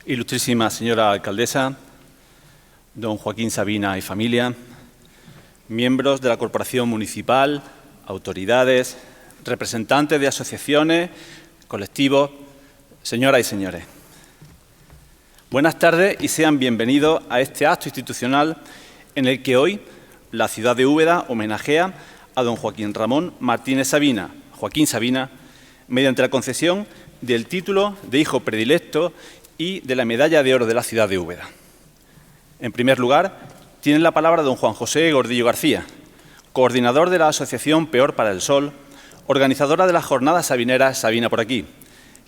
Ilustrísima señora alcaldesa, don Joaquín Sabina y familia, miembros de la Corporación Municipal, autoridades, representantes de asociaciones, colectivos, señoras y señores. Buenas tardes y sean bienvenidos a este acto institucional en el que hoy la ciudad de Úbeda homenajea a don Joaquín Ramón Martínez Sabina, Joaquín Sabina, mediante la concesión del título de hijo predilecto y de la medalla de oro de la ciudad de Úbeda. En primer lugar, tiene la palabra don Juan José Gordillo García, coordinador de la Asociación Peor para el Sol, organizadora de las jornadas sabineras Sabina por aquí,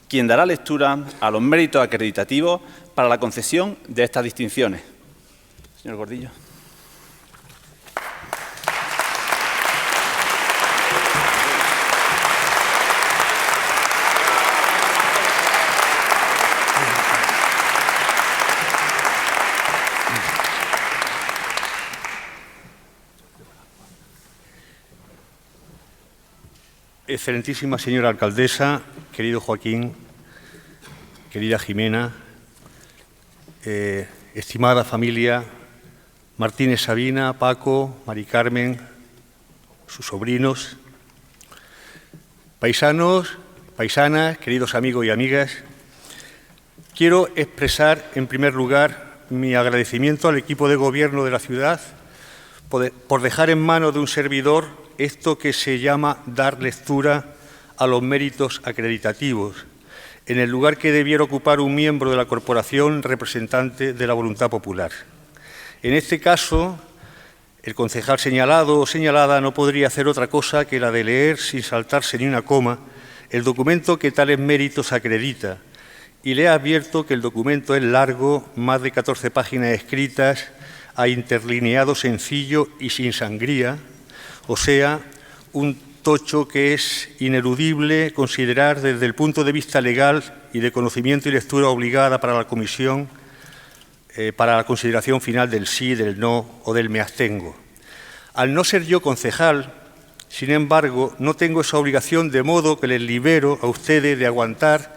quien dará lectura a los méritos acreditativos para la concesión de estas distinciones. Señor Gordillo. Excelentísima señora alcaldesa, querido Joaquín, querida Jimena, estimada familia Martínez Sabina, Paco, Mari Carmen, sus sobrinos, paisanos, paisanas, queridos amigos y amigas, quiero expresar en primer lugar mi agradecimiento al equipo de gobierno de la ciudad por dejar en manos de un servidor esto que se llama dar lectura a los méritos acreditativos, en el lugar que debiera ocupar un miembro de la corporación representante de la voluntad popular. En este caso, el concejal señalado o señalada no podría hacer otra cosa que la de leer, sin saltarse ni una coma, el documento que tales méritos acredita. Y le advierto que el documento es largo, más de 14 páginas escritas, a interlineado sencillo y sin sangría, o sea, un tocho que es ineludible considerar desde el punto de vista legal y de conocimiento y lectura obligada para la comisión, para la consideración final del sí, del no o del me abstengo. Al no ser yo concejal, sin embargo, no tengo esa obligación, de modo que les libero a ustedes de aguantar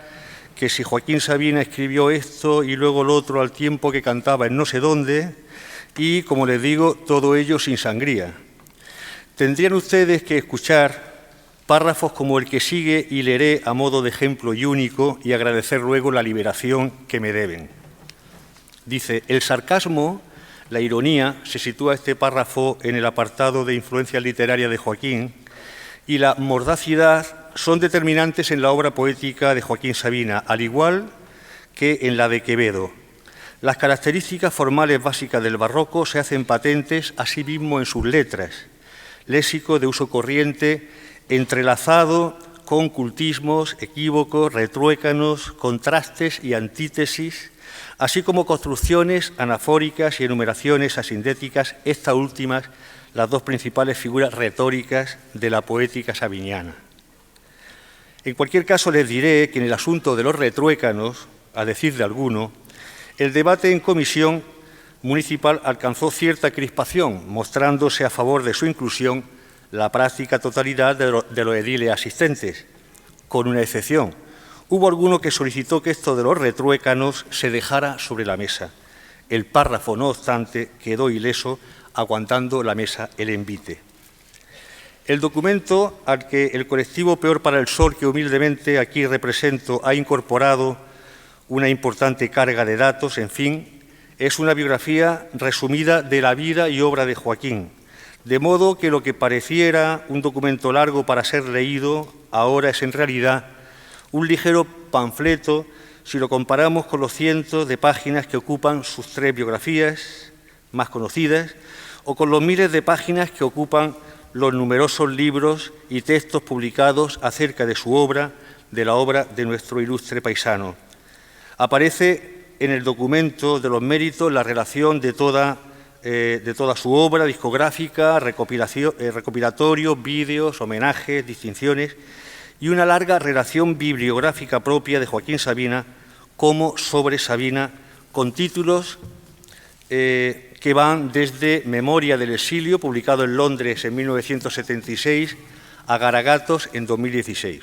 que si Joaquín Sabina escribió esto y luego lo otro al tiempo que cantaba en no sé dónde, y, como les digo, todo ello sin sangría. Tendrían ustedes que escuchar párrafos como el que sigue y leeré a modo de ejemplo y único y agradecer luego la liberación que me deben. Dice, el sarcasmo, la ironía, se sitúa este párrafo en el apartado de influencia literaria de Joaquín, y la mordacidad son determinantes en la obra poética de Joaquín Sabina, al igual que en la de Quevedo. Las características formales básicas del barroco se hacen patentes asimismo en sus letras, léxico de uso corriente entrelazado con cultismos, equívocos, retruécanos, contrastes y antítesis, así como construcciones anafóricas y enumeraciones asindéticas, estas últimas las dos principales figuras retóricas de la poética sabiniana. En cualquier caso, les diré que en el asunto de los retruécanos, a decir de alguno, el debate en comisión municipal alcanzó cierta crispación, mostrándose a favor de su inclusión la práctica totalidad de los ediles asistentes, con una excepción. Hubo alguno que solicitó que esto de los retruécanos se dejara sobre la mesa. El párrafo, no obstante, quedó ileso, aguantando la mesa el envite. El documento al que el colectivo Peor para el Sol, que humildemente aquí represento, ha incorporado una importante carga de datos, en fin, es una biografía resumida de la vida y obra de Joaquín, de modo que lo que pareciera un documento largo para ser leído, ahora es en realidad un ligero panfleto si lo comparamos con los cientos de páginas que ocupan sus tres biografías más conocidas o con los miles de páginas que ocupan los numerosos libros y textos publicados acerca de su obra, de la obra de nuestro ilustre paisano. Aparece en el documento de los méritos la relación de toda su obra discográfica, recopilatorios, vídeos, homenajes, distinciones y una larga relación bibliográfica propia de Joaquín Sabina como sobre Sabina, con títulos que van desde Memoria del exilio, publicado en Londres en 1976, a Garagatos en 2016.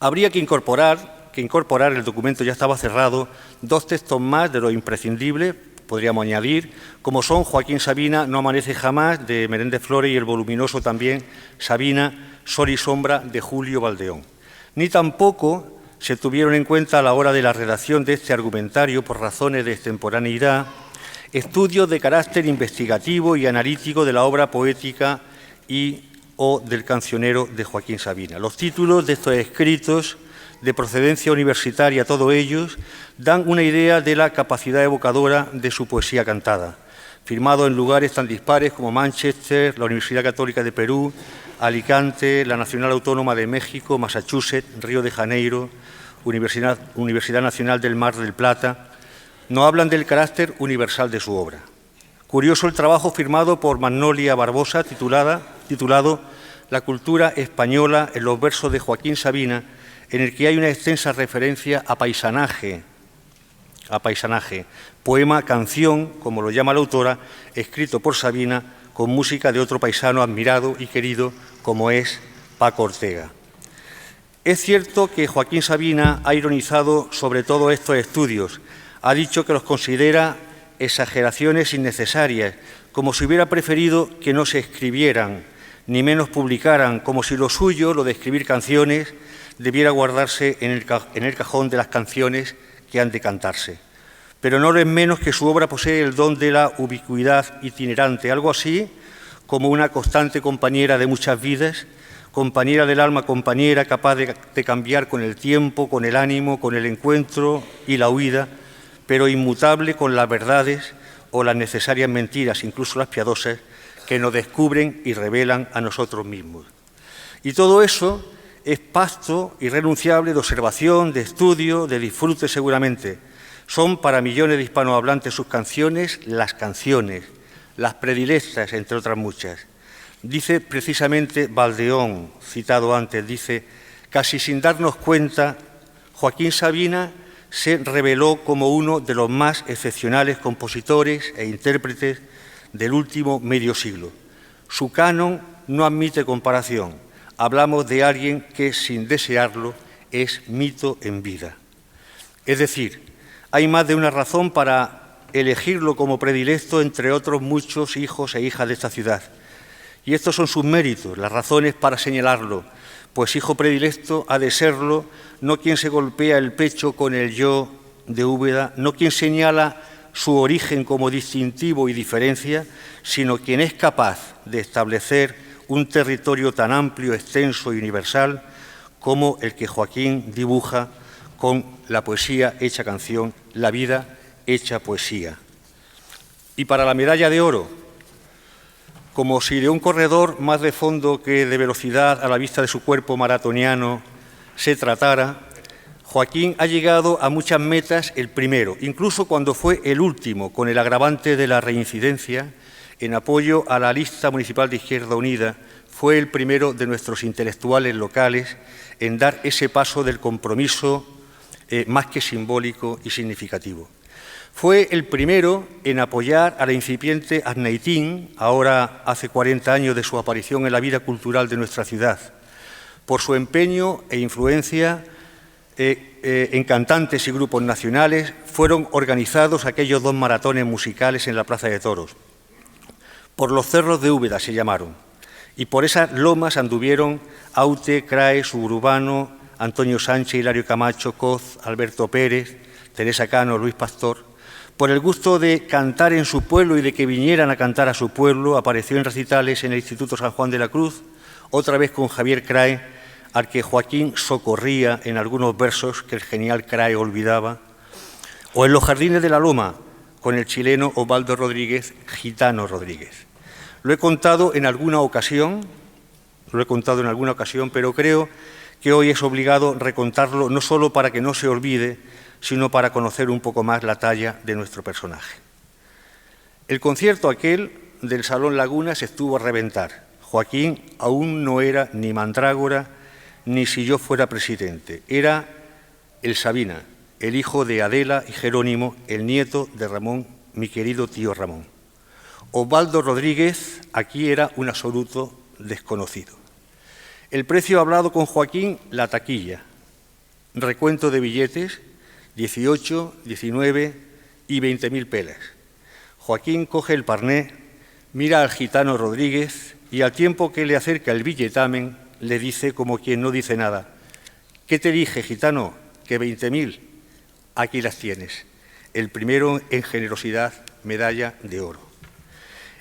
Habría que incorporar que incorporar, el documento ya estaba cerrado, 2 textos más de lo imprescindible, podríamos añadir, como son Joaquín Sabina, No amanece jamás, de Menéndez Flores, y el voluminoso también Sabina, Sol y sombra, de Julio Valdeón. Ni tampoco se tuvieron en cuenta a la hora de la redacción de este argumentario, por razones de extemporaneidad, estudios de carácter investigativo y analítico de la obra poética o del cancionero de Joaquín Sabina. Los títulos de estos escritos, de procedencia universitaria, todos ellos, dan una idea de la capacidad evocadora de su poesía cantada, firmado en lugares tan dispares como Manchester, la Universidad Católica de Perú, Alicante, la Nacional Autónoma de México, Massachusetts, Río de Janeiro, Universidad Nacional del Mar del Plata, no hablan del carácter universal de su obra. Curioso el trabajo firmado por Magnolia Barbosa, titulado La cultura española en los versos de Joaquín Sabina, en el que hay una extensa referencia a paisanaje, poema, canción, como lo llama la autora, escrito por Sabina, con música de otro paisano admirado y querido, como es Paco Ortega. Es cierto que Joaquín Sabina ha ironizado sobre todos estos estudios, ha dicho que los considera exageraciones innecesarias, como si hubiera preferido que no se escribieran, ni menos publicaran, como si lo suyo, lo de escribir canciones, debiera guardarse en el cajón de las canciones que han de cantarse. Pero no lo es menos que su obra posee el don de la ubicuidad itinerante, algo así como una constante compañera de muchas vidas, compañera del alma, compañera capaz de cambiar con el tiempo, con el ánimo, con el encuentro y la huida, pero inmutable con las verdades o las necesarias mentiras, incluso las piadosas, que nos descubren y revelan a nosotros mismos. Y todo eso es pasto irrenunciable de observación, de estudio, de disfrute seguramente. Son para millones de hispanohablantes sus canciones, las predilectas, entre otras muchas. Dice precisamente Valdeón, citado antes, dice, casi sin darnos cuenta, Joaquín Sabina se reveló como uno de los más excepcionales compositores e intérpretes del último medio siglo. Su canon no admite comparación. Hablamos de alguien que, sin desearlo, es mito en vida. Es decir, hay más de una razón para elegirlo como predilecto entre otros muchos hijos e hijas de esta ciudad. Y estos son sus méritos, las razones para señalarlo, pues hijo predilecto ha de serlo no quien se golpea el pecho con el yo de Úbeda, no quien señala su origen como distintivo y diferencia, sino quien es capaz de establecer un territorio tan amplio, extenso y universal como el que Joaquín dibuja con la poesía hecha canción, la vida hecha poesía. Y para la medalla de oro, como si de un corredor más de fondo que de velocidad a la vista de su cuerpo maratoniano se tratara, Joaquín ha llegado a muchas metas el primero, incluso cuando fue el último, con el agravante de la reincidencia, en apoyo a la lista municipal de Izquierda Unida, fue el primero de nuestros intelectuales locales en dar ese paso del compromiso más que simbólico y significativo. Fue el primero en apoyar a la incipiente Aznaitín, ahora hace 40 años de su aparición en la vida cultural de nuestra ciudad. Por su empeño e influencia en cantantes y grupos nacionales fueron organizados aquellos 2 maratones musicales en la Plaza de Toros. Por los cerros de Úbeda se llamaron, y por esas lomas anduvieron Aute, Crae, Suburbano, Antonio Sánchez, Hilario Camacho, Coz, Alberto Pérez, Teresa Cano, Luis Pastor. Por el gusto de cantar en su pueblo y de que vinieran a cantar a su pueblo, apareció en recitales en el Instituto San Juan de la Cruz, otra vez con Javier Crae, al que Joaquín socorría en algunos versos que el genial Crae olvidaba, o en los Jardines de la Loma, con el chileno Osvaldo Rodríguez, Gitano Rodríguez. Lo he contado en alguna ocasión, pero creo que hoy es obligado recontarlo, no solo para que no se olvide, sino para conocer un poco más la talla de nuestro personaje. El concierto aquel del Salón Lagunas estuvo a reventar. Joaquín aún no era ni mandrágora, ni si yo fuera presidente. Era el Sabina, el hijo de Adela y Jerónimo, el nieto de Ramón, mi querido tío Ramón. Osvaldo Rodríguez aquí era un absoluto desconocido. El precio hablado con Joaquín, la taquilla. recuento de billetes, 18, 19 y 20.000 pelas. Joaquín coge el parné, mira al gitano Rodríguez y al tiempo que le acerca el billetamen, le dice como quien no dice nada: ¿qué te dije, gitano? Que 20.000. Aquí las tienes. El primero en generosidad, medalla de oro.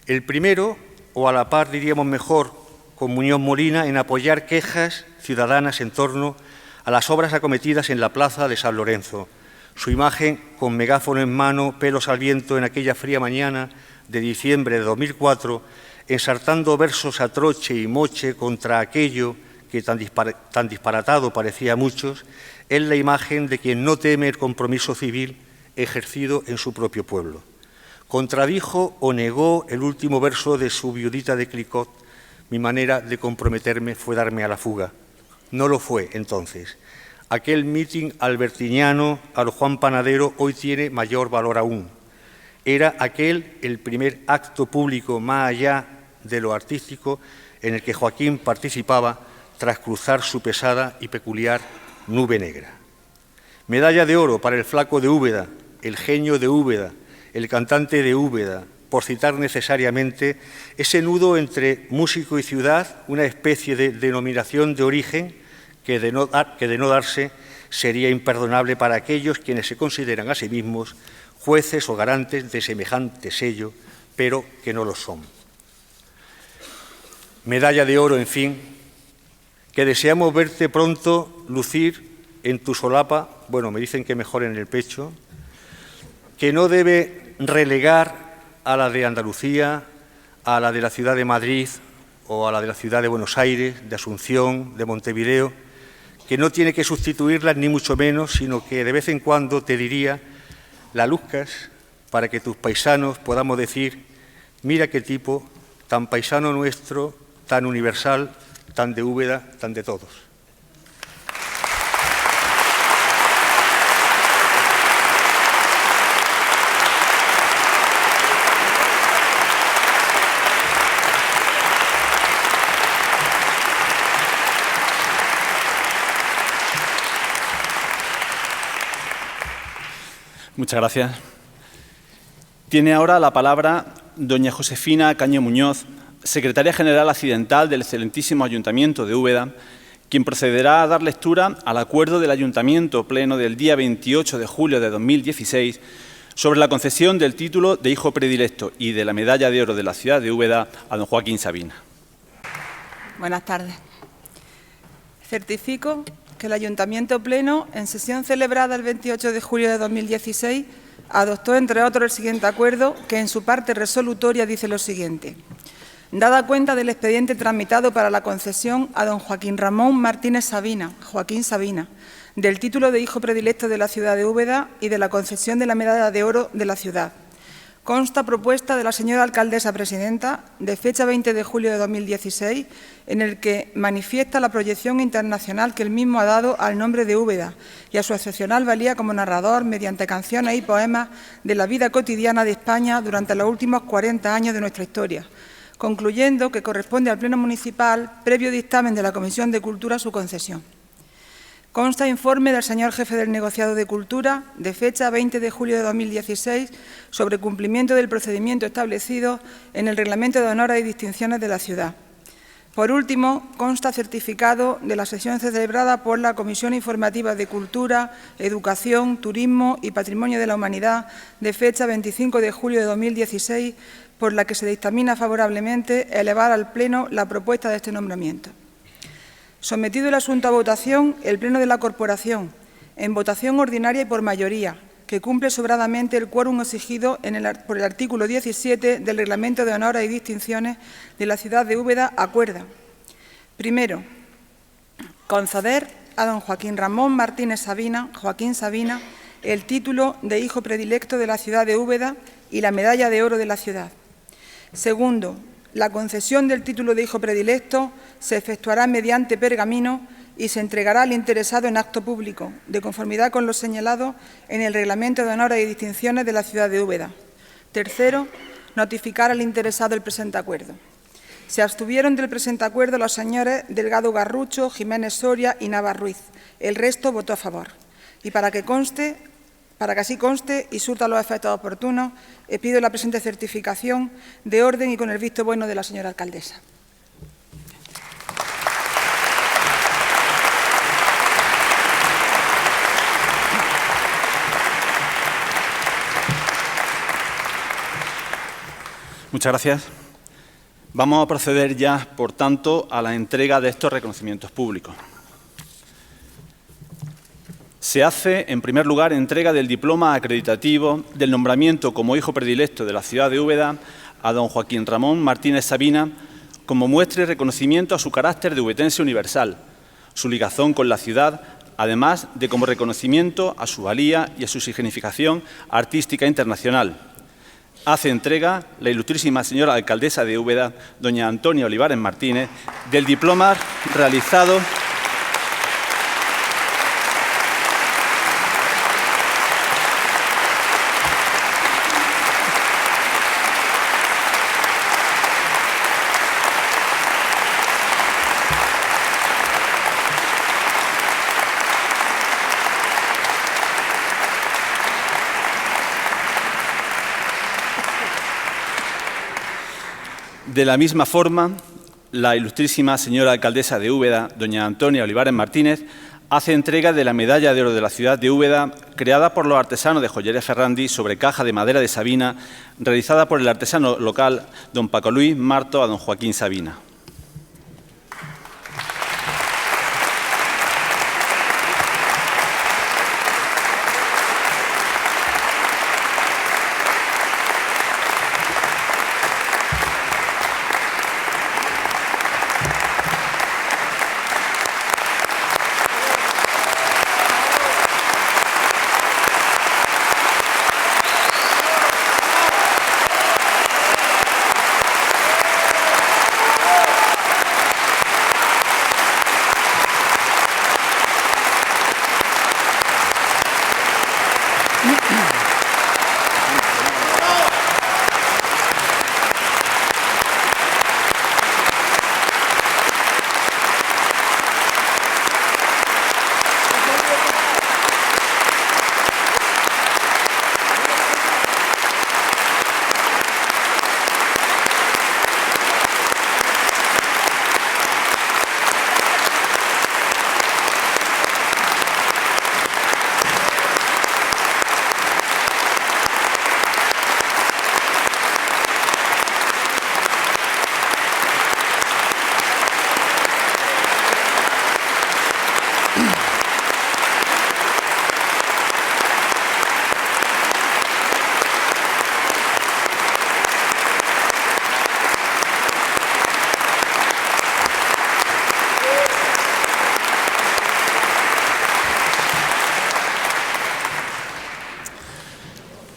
El primero, o a la par diríamos mejor, con Muñoz Molina, en apoyar quejas ciudadanas en torno a las obras acometidas en la plaza de San Lorenzo. Su imagen, con megáfono en mano, pelos al viento en aquella fría mañana de diciembre de 2004, ensartando versos a troche y moche contra aquello que tan disparatado parecía a muchos, es la imagen de quien no teme el compromiso civil ejercido en su propio pueblo. Contradijo o negó el último verso de su viudita de Clicquot: mi manera de comprometerme fue darme a la fuga. No lo fue entonces. Aquel mitin albertiniano al Juan Panadero hoy tiene mayor valor aún. Era aquel el primer acto público más allá de lo artístico en el que Joaquín participaba tras cruzar su pesada y peculiar nube negra. Medalla de oro para el flaco de Úbeda, el genio de Úbeda, el cantante de Úbeda, por citar necesariamente ese nudo entre músico y ciudad, una especie de denominación de origen que de no darse sería imperdonable para aquellos quienes se consideran a sí mismos jueces o garantes de semejante sello, pero que no lo son. Medalla de oro, en fin, que deseamos verte pronto lucir en tu solapa, bueno, me dicen que mejor en el pecho, que no debe relegar a la de Andalucía, a la de la ciudad de Madrid o a la de la ciudad de Buenos Aires, de Asunción, de Montevideo, que no tiene que sustituirlas ni mucho menos, sino que de vez en cuando te diría: la luzcas para que tus paisanos podamos decir: mira qué tipo, tan paisano nuestro, tan universal, tan de Úbeda, tan de todos. Muchas gracias. Tiene ahora la palabra doña Josefina Caño Muñoz, secretaria general accidental del excelentísimo Ayuntamiento de Úbeda, quien procederá a dar lectura al acuerdo del Ayuntamiento Pleno del día 28 de julio de 2016 sobre la concesión del título de hijo predilecto y de la medalla de oro de la ciudad de Úbeda a don Joaquín Sabina. Buenas tardes. Certifico que el Ayuntamiento Pleno, en sesión celebrada el 28 de julio de 2016, adoptó, entre otros, el siguiente acuerdo, que en su parte resolutoria dice lo siguiente: dada cuenta del expediente tramitado para la concesión a don Joaquín Ramón Martínez Sabina, Joaquín Sabina, del título de hijo predilecto de la ciudad de Úbeda y de la concesión de la medalla de oro de la ciudad, consta propuesta de la señora alcaldesa presidenta de fecha 20 de julio de 2016, en el que manifiesta la proyección internacional que el mismo ha dado al nombre de Úbeda y a su excepcional valía como narrador mediante canciones y poemas de la vida cotidiana de España durante los últimos 40 años de nuestra historia, concluyendo que corresponde al Pleno Municipal, previo dictamen de la Comisión de Cultura, su concesión. Consta informe del señor jefe del negociado de Cultura, de fecha 20 de julio de 2016, sobre cumplimiento del procedimiento establecido en el Reglamento de Honores y Distinciones de la ciudad. Por último, consta certificado de la sesión celebrada por la Comisión Informativa de Cultura, Educación, Turismo y Patrimonio de la Humanidad, de fecha 25 de julio de 2016, por la que se dictamina favorablemente elevar al Pleno la propuesta de este nombramiento. Sometido el asunto a votación, el Pleno de la Corporación, en votación ordinaria y por mayoría, que cumple sobradamente el quórum exigido por el artículo 17 del Reglamento de Honores y Distinciones de la ciudad de Úbeda, acuerda: primero, conceder a don Joaquín Ramón Martínez Sabina, Joaquín Sabina, el título de hijo predilecto de la ciudad de Úbeda y la medalla de oro de la ciudad. Segundo, la concesión del título de hijo predilecto se efectuará mediante pergamino y se entregará al interesado en acto público, de conformidad con lo señalado en el Reglamento de Honores y Distinciones de la ciudad de Úbeda. Tercero, notificar al interesado el presente acuerdo. Se abstuvieron del presente acuerdo los señores Delgado Garrucho, Jiménez Soria y Nava Ruiz. El resto votó a favor. Y para que así conste y surta los efectos oportunos, pido la presente certificación de orden y con el visto bueno de la señora alcaldesa. Muchas gracias. Vamos a proceder ya, por tanto, a la entrega de estos reconocimientos públicos. Se hace, en primer lugar, entrega del diploma acreditativo del nombramiento como hijo predilecto de la ciudad de Úbeda a don Joaquín Ramón Martínez Sabina, como muestra y reconocimiento a su carácter de ubetense universal, su ligazón con la ciudad, además de como reconocimiento a su valía y a su significación artística internacional. Hace entrega la ilustrísima señora alcaldesa de Úbeda, doña Antonia Olivares Martínez, del diploma realizado de la misma forma. La ilustrísima señora alcaldesa de Úbeda, doña Antonia Olivares Martínez, hace entrega de la Medalla de Oro de la ciudad de Úbeda, creada por los artesanos de Joyería Ferrandi sobre caja de madera de Sabina, realizada por el artesano local don Paco Luis Marto a don Joaquín Sabina.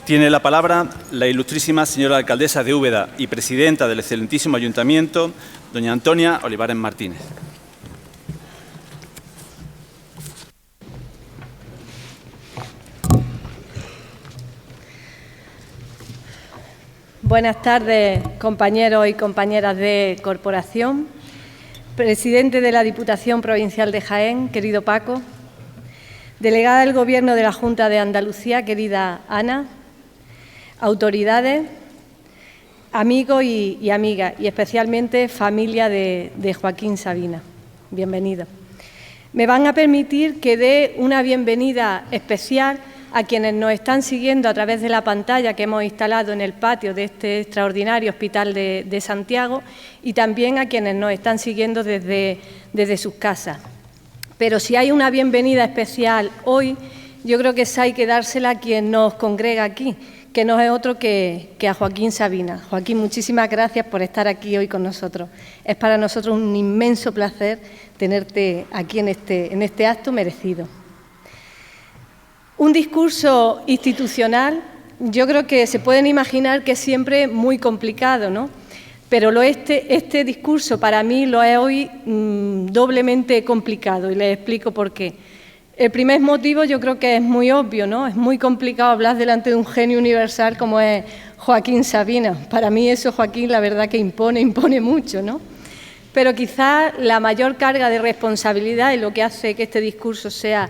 Tiene la palabra la ilustrísima señora alcaldesa de Úbeda y presidenta del excelentísimo ayuntamiento, doña Antonia Olivares Martínez. Buenas tardes, compañeros y compañeras de corporación. Presidente de la Diputación Provincial de Jaén, querido Paco. Delegada del Gobierno de la Junta de Andalucía, querida Ana. Autoridades, amigos y amigas, y especialmente familia de Joaquín Sabina. Bienvenido. Me van a permitir que dé una bienvenida especial a quienes nos están siguiendo a través de la pantalla que hemos instalado en el patio de este extraordinario Hospital de Santiago y también a quienes nos están siguiendo desde sus casas. Pero si hay una bienvenida especial hoy, yo creo que esa hay que dársela a quien nos congrega aquí, que no es otro que a Joaquín Sabina. Joaquín, muchísimas gracias por estar aquí hoy con nosotros. Es para nosotros un inmenso placer tenerte aquí en este acto merecido. Un discurso institucional, yo creo que se pueden imaginar que es siempre muy complicado, ¿no? Pero este discurso para mí lo es hoy doblemente complicado y les explico por qué. El primer motivo yo creo que es muy obvio, ¿no? Es muy complicado hablar delante de un genio universal como es Joaquín Sabina. Para mí eso, Joaquín, la verdad que impone mucho, ¿no? Pero quizá la mayor carga de responsabilidad y lo que hace que este discurso sea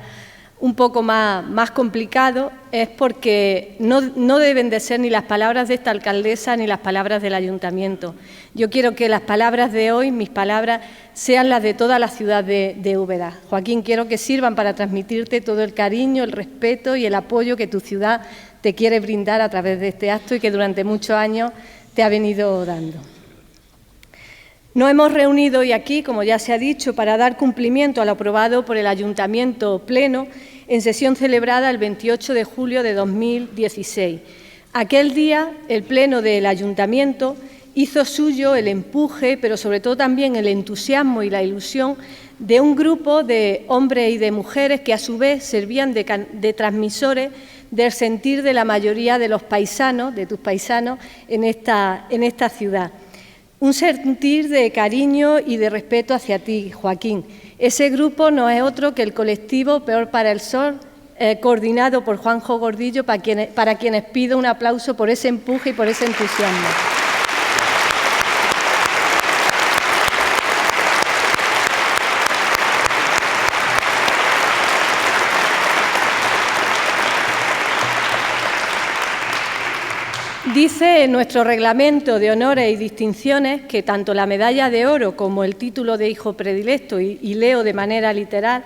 un poco más complicado es porque no deben de ser ni las palabras de esta alcaldesa ni las palabras del ayuntamiento. Yo quiero que las palabras de hoy, mis palabras, sean las de toda la ciudad de Úbeda. Joaquín, quiero que sirvan para transmitirte todo el cariño, el respeto y el apoyo que tu ciudad te quiere brindar a través de este acto y que durante muchos años te ha venido dando. Nos hemos reunido hoy aquí, como ya se ha dicho, para dar cumplimiento a lo aprobado por el Ayuntamiento Pleno en sesión celebrada el 28 de julio de 2016. Aquel día, el Pleno del Ayuntamiento hizo suyo el empuje, pero sobre todo también el entusiasmo y la ilusión de un grupo de hombres y de mujeres que a su vez servían de transmisores del sentir de la mayoría de los paisanos, de tus paisanos, en esta ciudad. Un sentir de cariño y de respeto hacia ti, Joaquín. Ese grupo no es otro que el colectivo Peor para el Sol, coordinado por Juanjo Gordillo, para quienes pido un aplauso por ese empuje y por ese entusiasmo. Dice en nuestro reglamento de honores y distinciones que tanto la medalla de oro como el título de hijo predilecto, y leo de manera literal,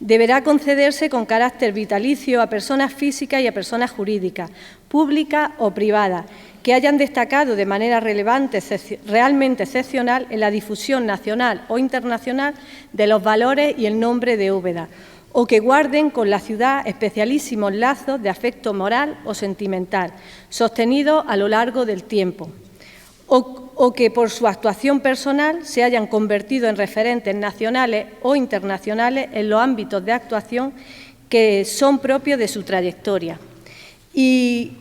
deberá concederse con carácter vitalicio a personas físicas y a personas jurídicas, públicas o privadas, que hayan destacado de manera relevante, realmente excepcional, en la difusión nacional o internacional de los valores y el nombre de Úbeda, o que guarden con la ciudad especialísimos lazos de afecto moral o sentimental, sostenidos a lo largo del tiempo, o que por su actuación personal se hayan convertido en referentes nacionales o internacionales en los ámbitos de actuación que son propios de su trayectoria. Y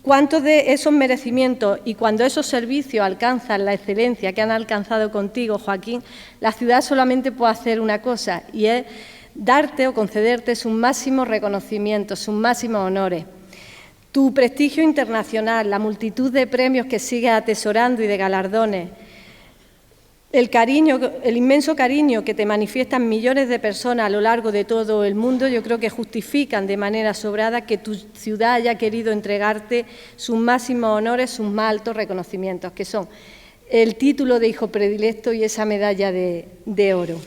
cuántos de esos merecimientos y cuando esos servicios alcanzan la excelencia que han alcanzado contigo, Joaquín, la ciudad solamente puede hacer una cosa, y es darte o concederte sus máximos reconocimientos, sus máximos honores. Tu prestigio internacional, la multitud de premios que sigues atesorando y de galardones, el inmenso cariño que te manifiestan millones de personas a lo largo de todo el mundo, yo creo que justifican de manera sobrada que tu ciudad haya querido entregarte sus máximos honores, sus más altos reconocimientos, que son el título de hijo predilecto y esa medalla de oro.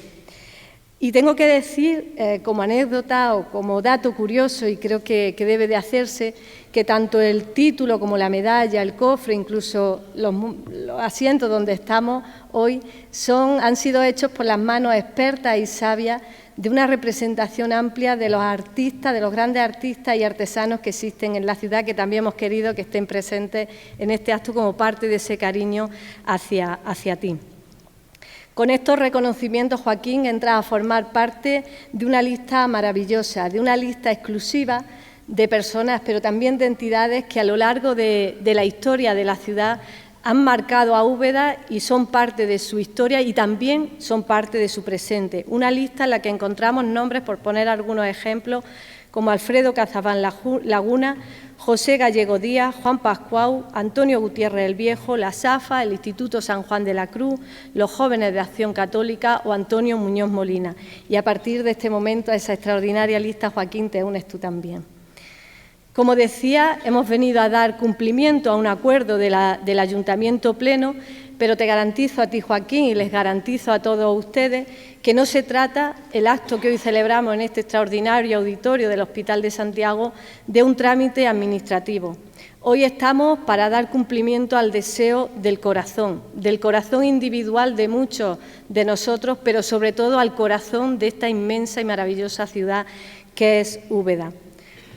Y tengo que decir, como anécdota o como dato curioso, y creo que debe de hacerse, que tanto el título como la medalla, el cofre, incluso los asientos donde estamos hoy, han sido hechos por las manos expertas y sabias de una representación amplia de los artistas, de los grandes artistas y artesanos que existen en la ciudad, que también hemos querido que estén presentes en este acto como parte de ese cariño hacia ti. Con estos reconocimientos, Joaquín, entras a formar parte de una lista maravillosa, de una lista exclusiva de personas, pero también de entidades que a lo largo de la historia de la ciudad han marcado a Úbeda y son parte de su historia y también son parte de su presente. Una lista en la que encontramos nombres, por poner algunos ejemplos, como Alfredo Cazabán Laguna, José Gallego Díaz, Juan Pascual, Antonio Gutiérrez el Viejo, la SAFA, el Instituto San Juan de la Cruz, los Jóvenes de Acción Católica o Antonio Muñoz Molina. Y a partir de este momento, a esa extraordinaria lista, Joaquín, te unes tú también. Como decía, hemos venido a dar cumplimiento a un acuerdo del Ayuntamiento Pleno, pero te garantizo a ti, Joaquín, y les garantizo a todos ustedes que no se trata, el acto que hoy celebramos en este extraordinario auditorio del Hospital de Santiago, de un trámite administrativo. Hoy estamos para dar cumplimiento al deseo del corazón individual de muchos de nosotros, pero sobre todo al corazón de esta inmensa y maravillosa ciudad que es Úbeda.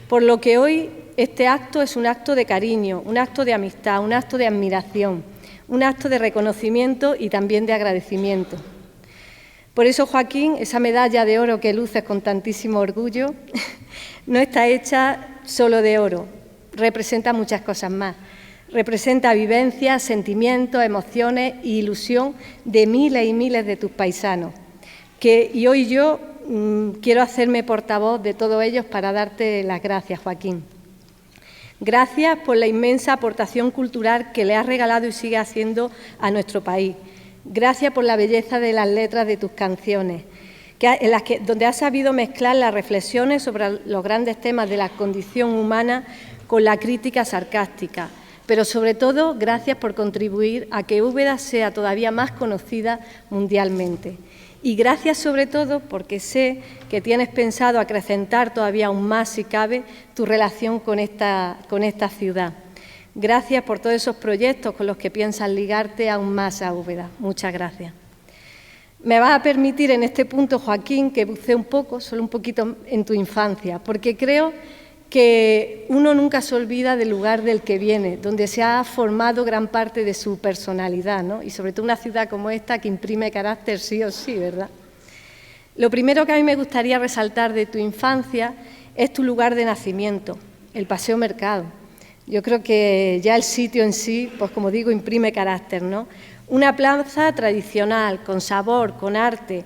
Por lo que hoy este acto es un acto de cariño, un acto de amistad, un acto de admiración, un acto de reconocimiento y también de agradecimiento. Por eso, Joaquín, esa medalla de oro que luces con tantísimo orgullo no está hecha solo de oro, representa muchas cosas más. Representa vivencias, sentimientos, emociones e ilusión de miles y miles de tus paisanos. Y hoy yo quiero hacerme portavoz de todos ellos para darte las gracias, Joaquín. Gracias por la inmensa aportación cultural que le has regalado y sigue haciendo a nuestro país. Gracias por la belleza de las letras de tus canciones, donde has sabido mezclar las reflexiones sobre los grandes temas de la condición humana con la crítica sarcástica. Pero, sobre todo, gracias por contribuir a que Úbeda sea todavía más conocida mundialmente. Y gracias, sobre todo, porque sé que tienes pensado acrecentar todavía aún más, si cabe, tu relación con esta ciudad. Gracias por todos esos proyectos con los que piensas ligarte aún más a Úbeda. Muchas gracias. Me vas a permitir en este punto, Joaquín, que bucee un poco, solo un poquito, en tu infancia, porque creo que uno nunca se olvida del lugar del que viene, donde se ha formado gran parte de su personalidad, ¿no? Y sobre todo una ciudad como esta que imprime carácter sí o sí, ¿verdad? Lo primero que a mí me gustaría resaltar de tu infancia es tu lugar de nacimiento, el Paseo Mercado. Yo creo que ya el sitio en sí, pues como digo, imprime carácter, ¿no? Una plaza tradicional, con sabor, con arte,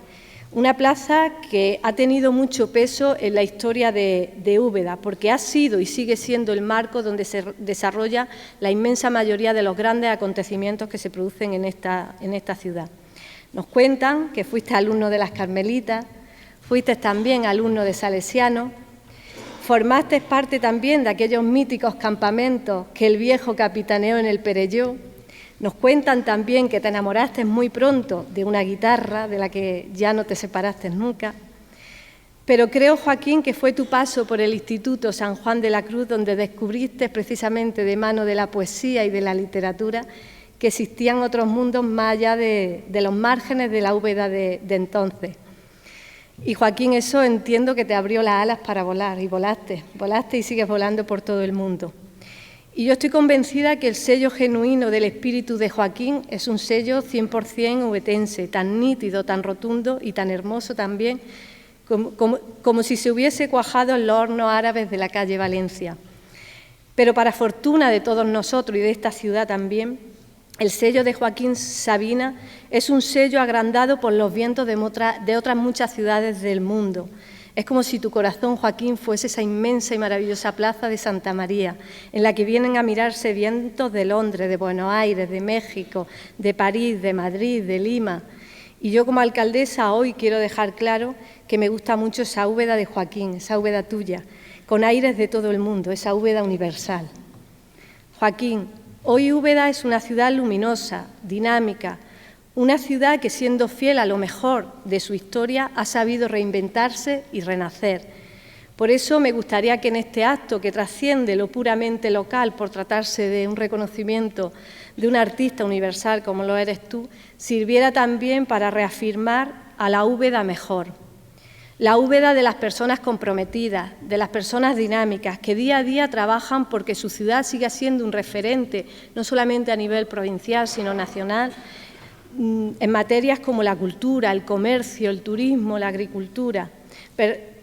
una plaza que ha tenido mucho peso en la historia de Úbeda, porque ha sido y sigue siendo el marco donde se desarrolla la inmensa mayoría de los grandes acontecimientos que se producen en esta ciudad. Nos cuentan que fuiste alumno de las Carmelitas, fuiste también alumno de Salesianos, formaste parte también de aquellos míticos campamentos que el viejo capitaneó en el Perelló. Nos cuentan también que te enamoraste muy pronto de una guitarra de la que ya no te separaste nunca. Pero creo, Joaquín, que fue tu paso por el Instituto San Juan de la Cruz donde descubriste precisamente de mano de la poesía y de la literatura que existían otros mundos más allá de los márgenes de la Úbeda de entonces. Y, Joaquín, eso entiendo que te abrió las alas para volar, y volaste y sigues volando por todo el mundo. Y yo estoy convencida que el sello genuino del espíritu de Joaquín es un sello 100% ubetense, tan nítido, tan rotundo y tan hermoso también, como si se hubiese cuajado en los hornos árabes de la calle Valencia. Pero para fortuna de todos nosotros y de esta ciudad también, el sello de Joaquín Sabina es un sello agrandado por los vientos de otras muchas ciudades del mundo. Es como si tu corazón, Joaquín, fuese esa inmensa y maravillosa plaza de Santa María, en la que vienen a mirarse vientos de Londres, de Buenos Aires, de México, de París, de Madrid, de Lima. Y yo, como alcaldesa, hoy quiero dejar claro que me gusta mucho esa Úbeda de Joaquín, esa Úbeda tuya, con aires de todo el mundo, esa Úbeda universal. Joaquín, hoy Úbeda es una ciudad luminosa, dinámica, una ciudad que, siendo fiel a lo mejor de su historia, ha sabido reinventarse y renacer. Por eso me gustaría que en este acto, que trasciende lo puramente local por tratarse de un reconocimiento de un artista universal como lo eres tú, sirviera también para reafirmar a la Úbeda mejor. La Úbeda de las personas comprometidas, de las personas dinámicas, que día a día trabajan porque su ciudad siga siendo un referente, no solamente a nivel provincial, sino nacional, en materias como la cultura, el comercio, el turismo, la agricultura.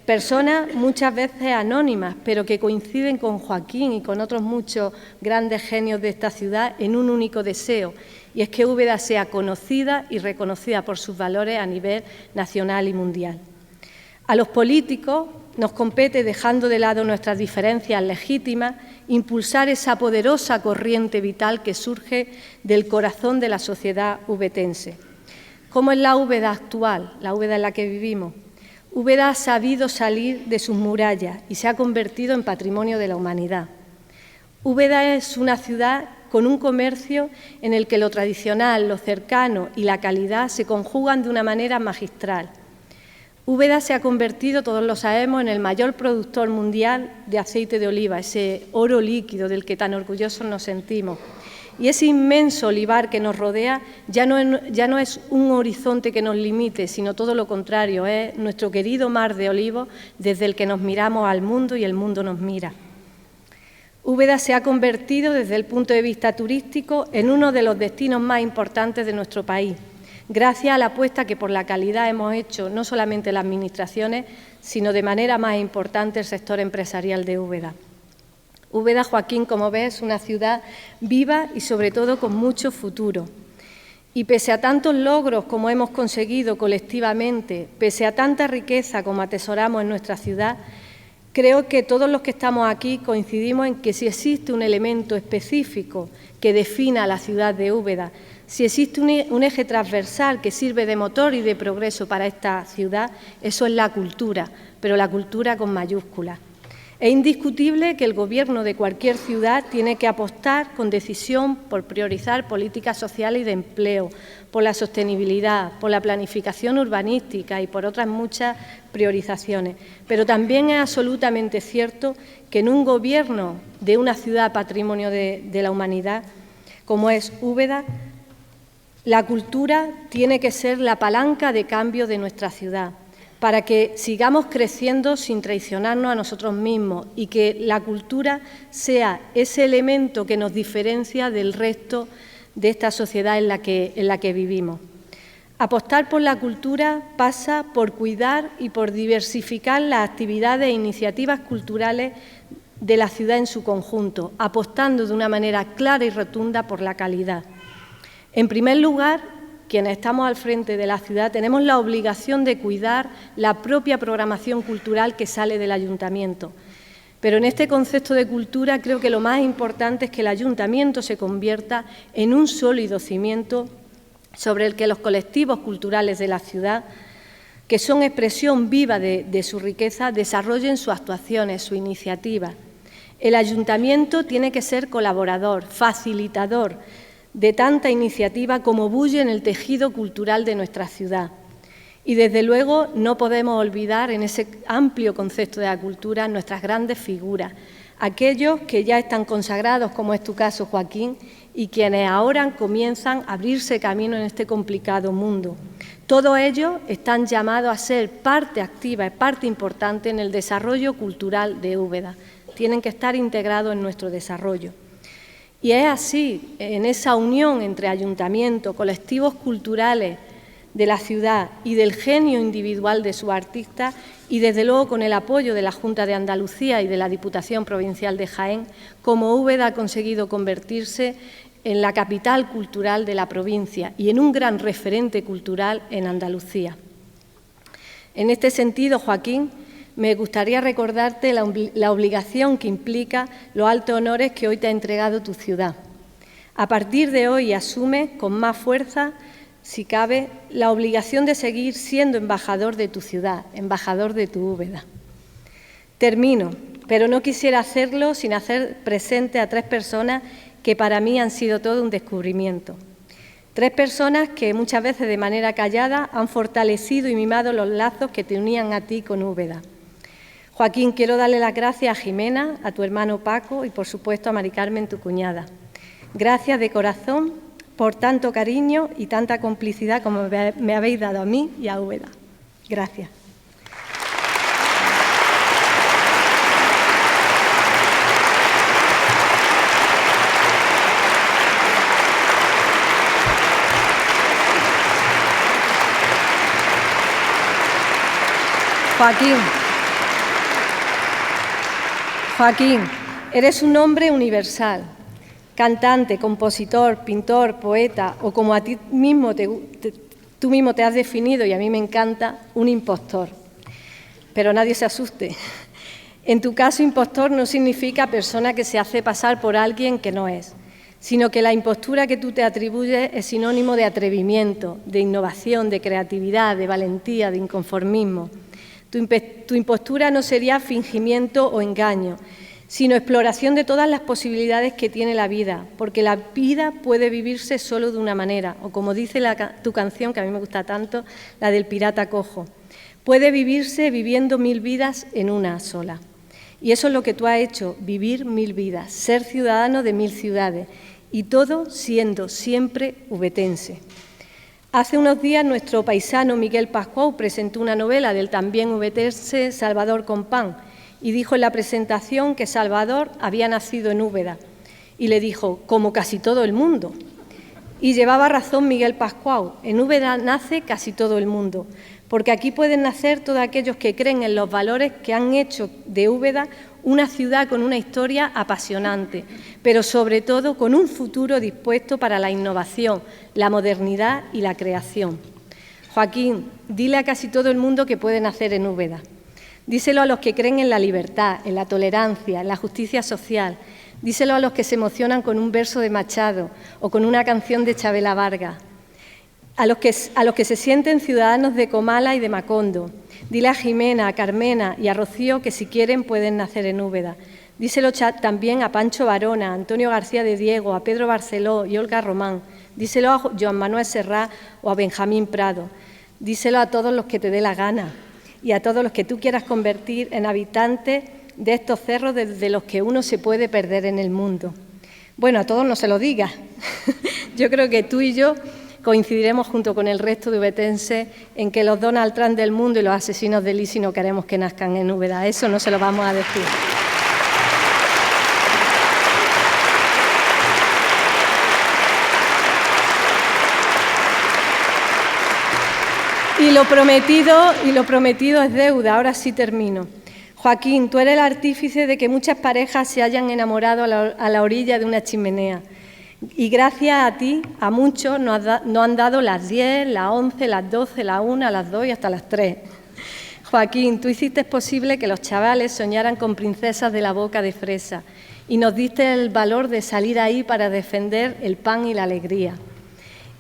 Personas muchas veces anónimas, pero que coinciden con Joaquín y con otros muchos grandes genios de esta ciudad en un único deseo, y es que Úbeda sea conocida y reconocida por sus valores a nivel nacional y mundial. A los políticos nos compete, dejando de lado nuestras diferencias legítimas, impulsar esa poderosa corriente vital que surge del corazón de la sociedad ubetense. ¿Cómo es la Úbeda actual, la Úbeda en la que vivimos? Úbeda ha sabido salir de sus murallas y se ha convertido en patrimonio de la humanidad. Úbeda es una ciudad con un comercio en el que lo tradicional, lo cercano y la calidad se conjugan de una manera magistral. Úbeda se ha convertido, todos lo sabemos, en el mayor productor mundial de aceite de oliva, ese oro líquido del que tan orgullosos nos sentimos. Y ese inmenso olivar que nos rodea ya no es un horizonte que nos limite, sino todo lo contrario, es nuestro querido mar de olivos desde el que nos miramos al mundo y el mundo nos mira. Úbeda se ha convertido, desde el punto de vista turístico, en uno de los destinos más importantes de nuestro país, gracias a la apuesta que por la calidad hemos hecho no solamente las administraciones, sino de manera más importante el sector empresarial de Úbeda. Úbeda, Joaquín, como ves, es una ciudad viva y sobre todo con mucho futuro. Y pese a tantos logros como hemos conseguido colectivamente, pese a tanta riqueza como atesoramos en nuestra ciudad, Creo que todos los que estamos aquí coincidimos en que si existe un elemento específico que defina a la ciudad de Úbeda, si existe un eje transversal que sirve de motor y de progreso para esta ciudad, eso es la cultura, pero la cultura con mayúsculas. Es indiscutible que el Gobierno de cualquier ciudad tiene que apostar con decisión por priorizar políticas sociales y de empleo, por la sostenibilidad, por la planificación urbanística y por otras muchas priorizaciones. Pero también es absolutamente cierto que en un Gobierno de una ciudad patrimonio de la humanidad, como es Úbeda, la cultura tiene que ser la palanca de cambio de nuestra ciudad, para que sigamos creciendo sin traicionarnos a nosotros mismos y que la cultura sea ese elemento que nos diferencia del resto de esta sociedad en la que vivimos. Apostar por la cultura pasa por cuidar y por diversificar las actividades e iniciativas culturales de la ciudad en su conjunto, apostando de una manera clara y rotunda por la calidad. En primer lugar, quienes estamos al frente de la ciudad tenemos la obligación de cuidar la propia programación cultural que sale del Ayuntamiento. Pero en este concepto de cultura creo que lo más importante es que el Ayuntamiento se convierta en un sólido cimiento sobre el que los colectivos culturales de la ciudad, que son expresión viva de su riqueza, desarrollen sus actuaciones, sus iniciativas. El Ayuntamiento tiene que ser colaborador, facilitador de tanta iniciativa como bulle en el tejido cultural de nuestra ciudad. Y, desde luego, no podemos olvidar en ese amplio concepto de la cultura nuestras grandes figuras, aquellos que ya están consagrados, como es tu caso, Joaquín, y quienes ahora comienzan a abrirse camino en este complicado mundo. Todos ellos están llamados a ser parte activa y parte importante en el desarrollo cultural de Úbeda. Tienen que estar integrados en nuestro desarrollo. Y es así, en esa unión entre ayuntamientos, colectivos culturales de la ciudad y del genio individual de sus artistas, y desde luego con el apoyo de la Junta de Andalucía y de la Diputación Provincial de Jaén, como Úbeda ha conseguido convertirse en la capital cultural de la provincia y en un gran referente cultural en Andalucía. En este sentido, Joaquín, me gustaría recordarte la obligación que implica los altos honores que hoy te ha entregado tu ciudad. A partir de hoy asume con más fuerza, si cabe, la obligación de seguir siendo embajador de tu ciudad, embajador de tu Úbeda. Termino, pero no quisiera hacerlo sin hacer presente a 3 personas que para mí han sido todo un descubrimiento. 3 personas que muchas veces de manera callada han fortalecido y mimado los lazos que te unían a ti con Úbeda. Joaquín, quiero darle las gracias a Jimena, a tu hermano Paco y, por supuesto, a Mari Carmen, tu cuñada. Gracias de corazón por tanto cariño y tanta complicidad como me habéis dado a mí y a Úbeda. Gracias. Joaquín, eres un hombre universal, cantante, compositor, pintor, poeta o como a ti mismo tú mismo te has definido, y a mí me encanta, un impostor. Pero nadie se asuste. En tu caso, impostor no significa persona que se hace pasar por alguien que no es, sino que la impostura que tú te atribuyes es sinónimo de atrevimiento, de innovación, de creatividad, de valentía, de inconformismo. Tu impostura no sería fingimiento o engaño, sino exploración de todas las posibilidades que tiene la vida, porque la vida puede vivirse solo de una manera, o como dice tu canción, que a mí me gusta tanto, la del pirata cojo, puede vivirse viviendo 1000 vidas en una sola. Y eso es lo que tú has hecho, vivir 1000 vidas, ser ciudadano de 1000 ciudades, y todo siendo siempre ubetense. Hace unos días nuestro paisano Miguel Pascual presentó una novela del también ubetense Salvador Compán y dijo en la presentación que Salvador había nacido en Úbeda y le dijo, como casi todo el mundo. Y llevaba razón Miguel Pascual, en Úbeda nace casi todo el mundo, porque aquí pueden nacer todos aquellos que creen en los valores que han hecho de Úbeda una ciudad con una historia apasionante, pero sobre todo con un futuro dispuesto para la innovación, la modernidad y la creación. Joaquín, dile a casi todo el mundo que puede nacer en Úbeda. Díselo a los que creen en la libertad, en la tolerancia, en la justicia social. Díselo a los que se emocionan con un verso de Machado o con una canción de Chabela Vargas. A los que se sienten ciudadanos de Comala y de Macondo. Dile a Jimena, a Carmena y a Rocío que si quieren pueden nacer en Úbeda. Díselo también a Pancho Varona, a Antonio García de Diego, a Pedro Barceló y Olga Román. Díselo a Joan Manuel Serrat o a Benjamín Prado. Díselo a todos los que te dé la gana y a todos los que tú quieras convertir en habitantes de estos cerros desde los que uno se puede perder en el mundo. Bueno, a todos no se lo digas. Yo creo que tú y yo coincidiremos junto con el resto de ubetenses en que los Donald Trump del mundo y los asesinos del ISIS no queremos que nazcan en Úbeda. Eso no se lo vamos a decir. Y lo prometido es deuda. Ahora sí termino. Joaquín, tú eres el artífice de que muchas parejas se hayan enamorado a la orilla de una chimenea. Y gracias a ti, a muchos nos han dado las 10, las 11, las 12, las 1, las 2 y hasta las 3. Joaquín, tú hiciste posible que los chavales soñaran con princesas de la boca de fresa y nos diste el valor de salir ahí para defender el pan y la alegría.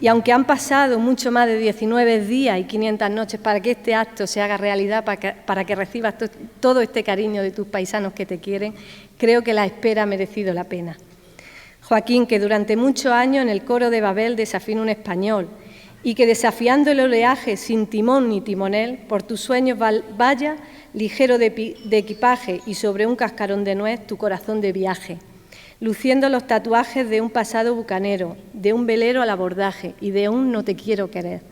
Y aunque han pasado mucho más de 19 días y 500 noches para que este acto se haga realidad, para que recibas todo este cariño de tus paisanos que te quieren, creo que la espera ha merecido la pena. Joaquín, que durante muchos años en el coro de Babel desafinó un español y que desafiando el oleaje sin timón ni timonel, por tus sueños vaya ligero de equipaje y sobre un cascarón de nuez tu corazón de viaje, luciendo los tatuajes de un pasado bucanero, de un velero al abordaje y de un no te quiero querer.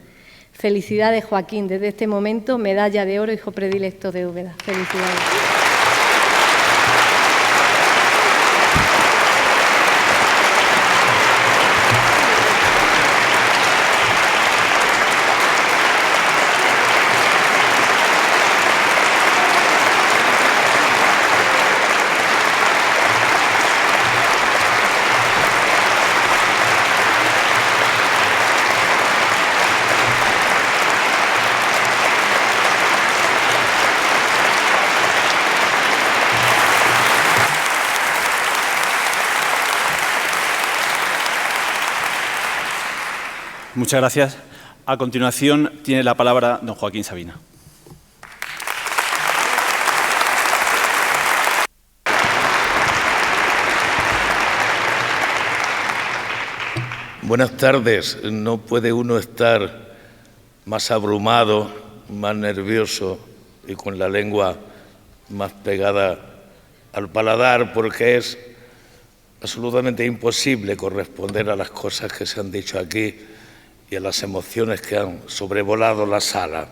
Felicidades, Joaquín, desde este momento medalla de oro, hijo predilecto de Úbeda. Felicidades. Muchas gracias. A continuación tiene la palabra don Joaquín Sabina. Buenas tardes. No puede uno estar más abrumado, más nervioso y con la lengua más pegada al paladar, porque es absolutamente imposible corresponder a las cosas que se han dicho aquí y a las emociones que han sobrevolado la sala.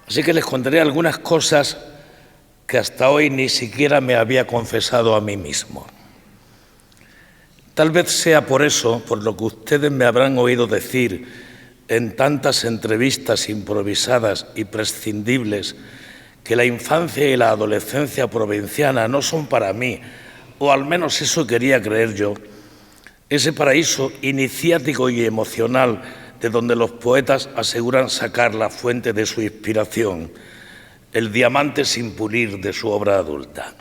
Así que les contaré algunas cosas que hasta hoy ni siquiera me había confesado a mí mismo. Tal vez sea por eso, por lo que ustedes me habrán oído decir en tantas entrevistas improvisadas y prescindibles, que la infancia y la adolescencia provinciana no son para mí, o al menos eso quería creer yo, ese paraíso iniciático y emocional de donde los poetas aseguran sacar la fuente de su inspiración, el diamante sin pulir de su obra adulta.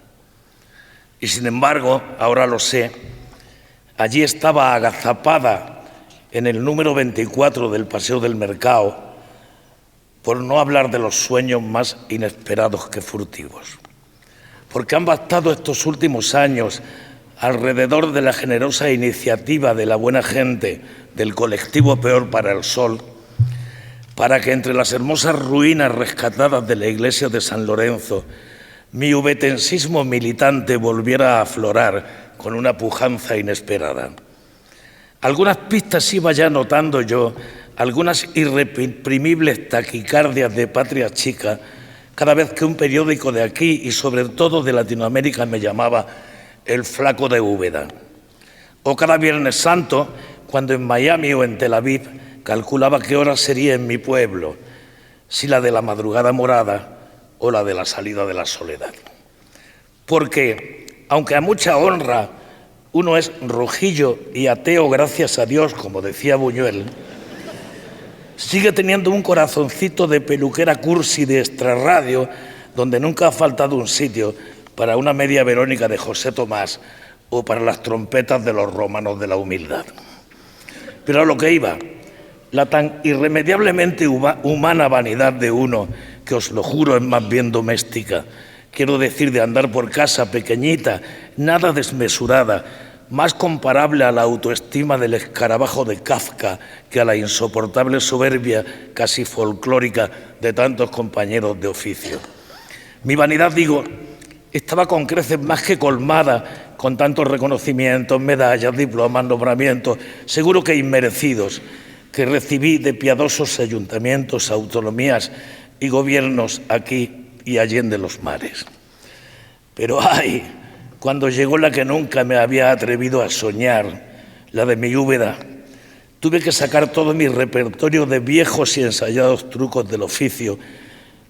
Y sin embargo, ahora lo sé, allí estaba agazapada en el número 24 del Paseo del Mercado, por no hablar de los sueños más inesperados que furtivos. Porque han bastado estos últimos años alrededor de la generosa iniciativa de la buena gente del colectivo Peor para el Sol, para que entre las hermosas ruinas rescatadas de la iglesia de San Lorenzo, mi ubetensismo militante volviera a aflorar con una pujanza inesperada. Algunas pistas iba ya notando yo, algunas irreprimibles taquicardias de patria chica, cada vez que un periódico de aquí y sobre todo de Latinoamérica me llamaba el flaco de Úbeda. O cada Viernes Santo, cuando en Miami o en Tel Aviv calculaba qué hora sería en mi pueblo, si la de la madrugada morada o la de la salida de la soledad. Porque, aunque a mucha honra uno es rojillo y ateo gracias a Dios, como decía Buñuel, sigue teniendo un corazoncito de peluquera cursi de extrarradio, donde nunca ha faltado un sitio para una media Verónica de José Tomás o para las trompetas de los romanos de la humildad. Pero a lo que iba, la tan irremediablemente humana vanidad de uno, que os lo juro es más bien doméstica, quiero decir de andar por casa pequeñita, nada desmesurada, más comparable a la autoestima del escarabajo de Kafka que a la insoportable soberbia casi folclórica de tantos compañeros de oficio. Mi vanidad, digo, estaba con creces más que colmada con tantos reconocimientos, medallas, diplomas, nombramientos, seguro que inmerecidos, que recibí de piadosos ayuntamientos, autonomías y gobiernos aquí y allende los mares. Pero ¡ay! Cuando llegó la que nunca me había atrevido a soñar, la de mi Úbeda, tuve que sacar todo mi repertorio de viejos y ensayados trucos del oficio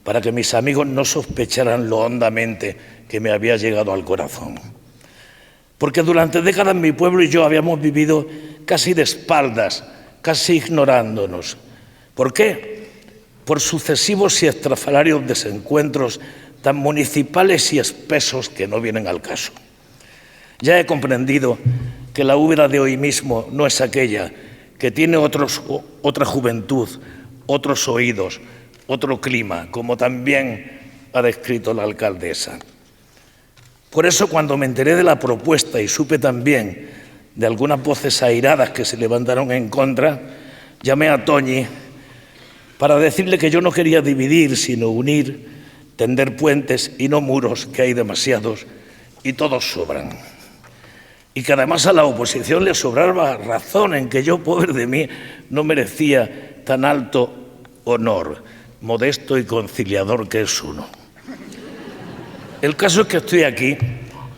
para que mis amigos no sospecharan lo hondamente que me había llegado al corazón. Porque durante décadas mi pueblo y yo habíamos vivido casi de espaldas, casi ignorándonos. ¿Por qué? Por sucesivos y estrafalarios desencuentros tan municipales y espesos que no vienen al caso. Ya he comprendido que la Úbeda de hoy mismo no es aquella que tiene otra juventud, otros oídos, otro clima, como también ha descrito la alcaldesa. Por eso, cuando me enteré de la propuesta y supe también de algunas voces airadas que se levantaron en contra, llamé a Toñi para decirle que yo no quería dividir, sino unir, tender puentes y no muros, que hay demasiados y todos sobran. Y que además a la oposición le sobraba razón en que yo, pobre de mí, no merecía tan alto honor, modesto y conciliador que es uno. El caso es que estoy aquí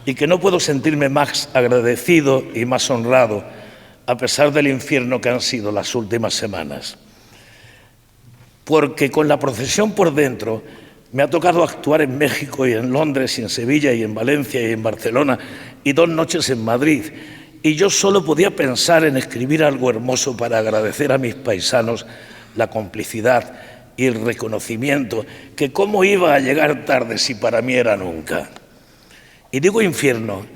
y que no puedo sentirme más agradecido y más honrado a pesar del infierno que han sido las últimas semanas. Porque con la procesión por dentro me ha tocado actuar en México y en Londres y en Sevilla y en Valencia y en Barcelona y 2 noches en Madrid. Y yo solo podía pensar en escribir algo hermoso para agradecer a mis paisanos la complicidad y el reconocimiento, que cómo iba a llegar tarde si para mí era nunca. Y digo infierno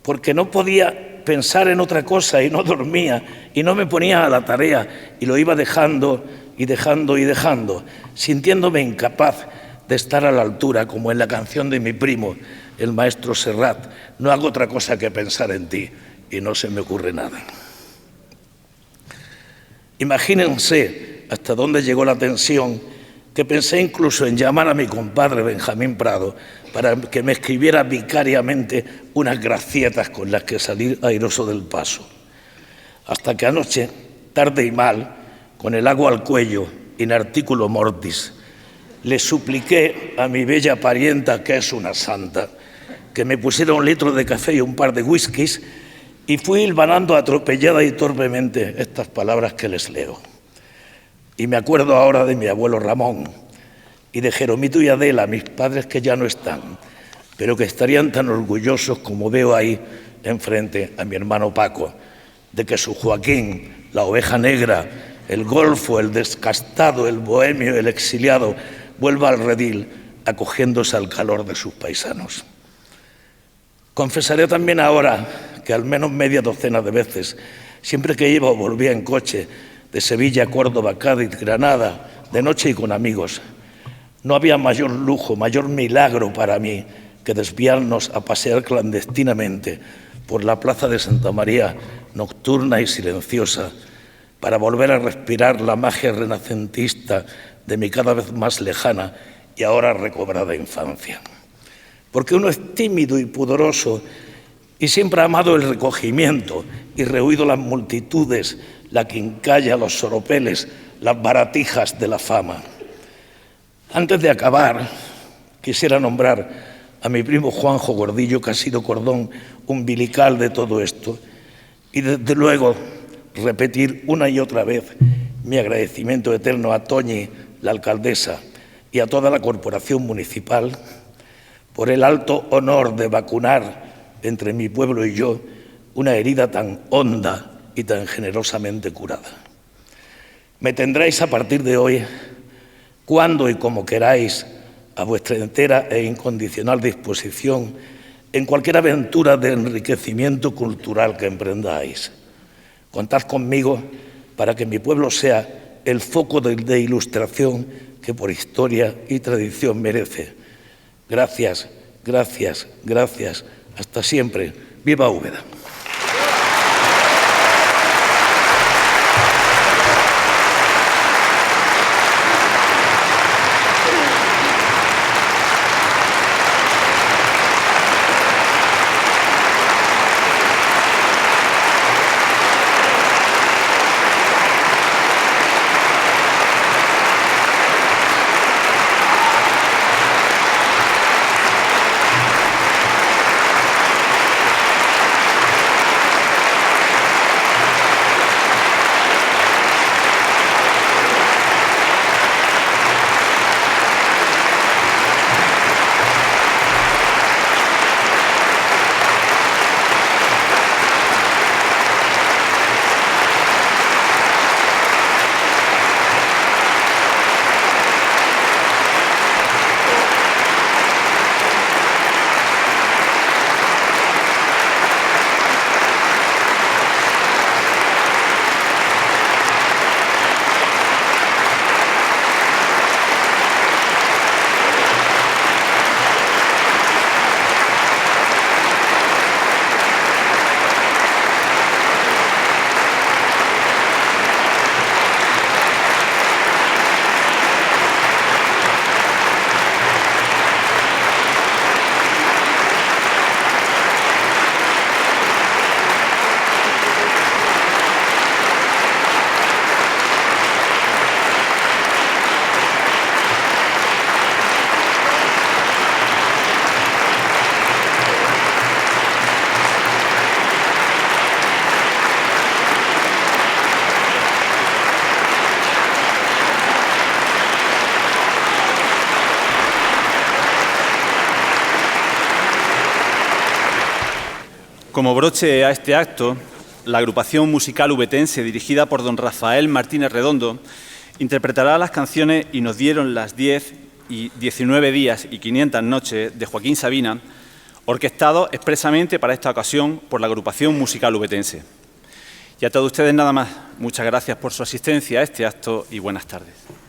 porque no podía pensar en otra cosa y no dormía y no me ponía a la tarea y lo iba dejando y dejando y dejando, sintiéndome incapaz de estar a la altura, como en la canción de mi primo, el maestro Serrat, no hago otra cosa que pensar en ti y no se me ocurre nada. Imagínense hasta dónde llegó la tensión, que pensé incluso en llamar a mi compadre Benjamín Prado para que me escribiera vicariamente unas gracietas con las que salir airoso del paso. Hasta que anoche, tarde y mal, con el agua al cuello, in articulo mortis, le supliqué a mi bella parienta, que es una santa, que me pusiera 1 litro de café y un par de whiskies, y fui hilvanando atropellada y torpemente estas palabras que les leo. Y me acuerdo ahora de mi abuelo Ramón y de Jeromito y Adela, mis padres que ya no están, pero que estarían tan orgullosos como veo ahí enfrente a mi hermano Paco, de que su Joaquín, la oveja negra, el golfo, el descastado, el bohemio, el exiliado, vuelva al redil acogiéndose al calor de sus paisanos. Confesaré también ahora que al menos media docena de veces, siempre que iba o volvía en coche, de Sevilla, Córdoba, Cádiz, Granada, de noche y con amigos, no había mayor lujo, mayor milagro para mí que desviarnos a pasear clandestinamente por la plaza de Santa María, nocturna y silenciosa, para volver a respirar la magia renacentista de mi cada vez más lejana y ahora recobrada infancia. Porque uno es tímido y pudoroso y siempre ha amado el recogimiento y rehuido las multitudes, la quincalla, los soropeles, las baratijas de la fama. Antes de acabar, quisiera nombrar a mi primo Juanjo Gordillo, que ha sido cordón umbilical de todo esto, y desde luego repetir una y otra vez mi agradecimiento eterno a Toñi, la alcaldesa, y a toda la corporación municipal por el alto honor de vacunar entre mi pueblo y yo una herida tan honda y tan generosamente curada. Me tendréis a partir de hoy, cuando y como queráis, a vuestra entera e incondicional disposición en cualquier aventura de enriquecimiento cultural que emprendáis. Contad conmigo para que mi pueblo sea el foco de ilustración que por historia y tradición merece. Gracias, gracias, gracias. Hasta siempre. ¡Viva Úbeda! Como broche a este acto, la agrupación musical ubetense, dirigida por don Rafael Martínez Redondo, interpretará las canciones Y nos dieron las 10 y 19 días y 500 noches de Joaquín Sabina, orquestado expresamente para esta ocasión por la agrupación musical ubetense. Y a todos ustedes nada más. Muchas gracias por su asistencia a este acto y buenas tardes.